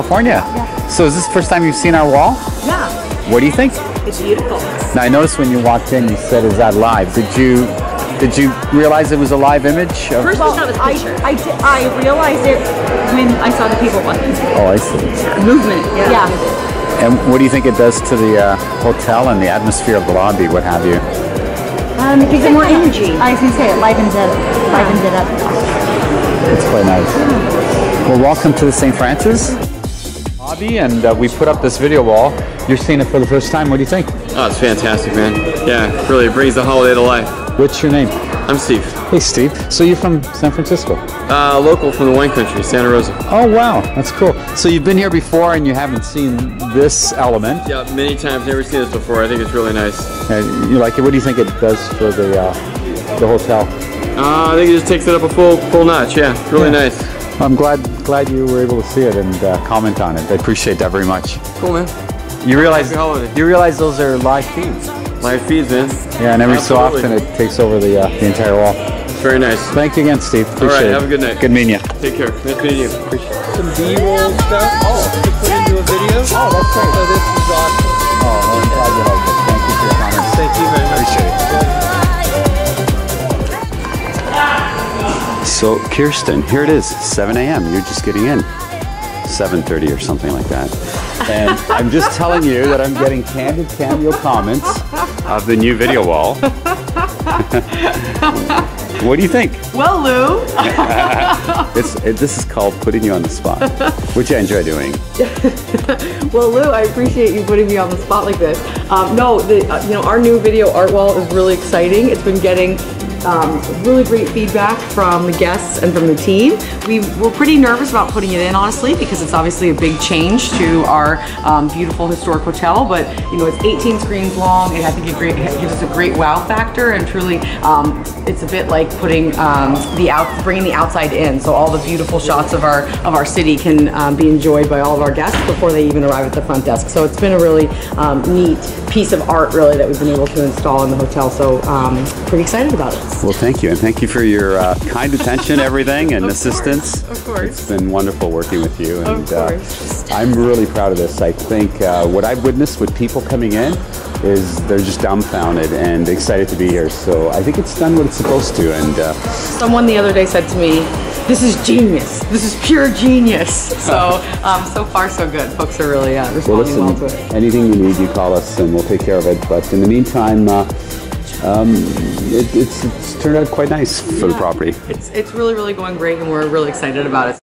California. Yeah. So is this the first time you've seen our wall? Yeah. What do you think? It's beautiful. Now I noticed when you walked in, you said, "Is that live?" Did you realize it was a live image? First we saw this picture. I realized it when I saw the people button. Oh, I see. Movement. Yeah. And what do you think it does to the hotel and the atmosphere of the lobby? What have you? It gives it more energy. I was gonna say it livens it up. It's quite nice. Well, welcome to the St. Francis lobby, and we put up this video wall. You're seeing it for the first time. What do you think? Oh, it's fantastic, man. Yeah, really brings the holiday to life. What's your name? I'm Steve. Hey, Steve. So you're from San Francisco? Local from the wine country, Santa Rosa. Oh, wow. That's cool. So you've been here before and you haven't seen this element? Yeah, many times. Never seen this before. I think it's really nice. You like it? What do you think it does for the hotel? I think it just takes it up a full notch. Yeah, really nice. I'm glad you were able to see it and comment on it. I appreciate that very much. Cool, man. You realize those are live feeds? Live feeds, man. Yeah, and every so often it takes over the entire wall. It's very nice. Thank you again, Steve. Appreciate All right, it. have a good night. Good meeting you. Take care. Nice meeting you. Appreciate it. Some B-roll stuff to put into a video. Oh, that's great. So this is awesome. Oh, I'm glad you liked it. Thank you for your comments. Thank you very much. Appreciate it. So, Kirsten, here it is, 7 a.m. You're just getting in. 7:30 or something like that. And I'm just telling you that I'm getting candid cameo comments of the new video wall. What do you think? Well, Lou. This is called putting you on the spot, which I enjoy doing. Well, Lou, I appreciate you putting me on the spot like this. Our new video art wall is really exciting. It's been getting really great feedback from the guests and from the team. We're pretty nervous about putting it in, honestly, because it's obviously a big change to our beautiful historic hotel, but it's 18 screens long, and I think it gives us a great wow factor, and truly it's a bit like putting bringing the outside in, so all the beautiful shots of our city can be enjoyed by all of our guests before they even arrive at the front desk. So it's been a really neat piece of art, really, that we've been able to install in the hotel, so pretty excited about it. Well, thank you, and thank you for your kind attention, everything, and assistance. Of course. It's been wonderful working with you, and Of course. I'm really proud of this. I think what I've witnessed with people coming in is they're just dumbfounded and excited to be here. So I think it's done what it's supposed to. And someone the other day said to me, "This is genius. This is pure genius." So so far so good. Folks are really responding well to it. Anything you need, you call us, and we'll take care of it. But in the meantime, it's turned out quite nice for the property. It's really going great, and we're really excited about it.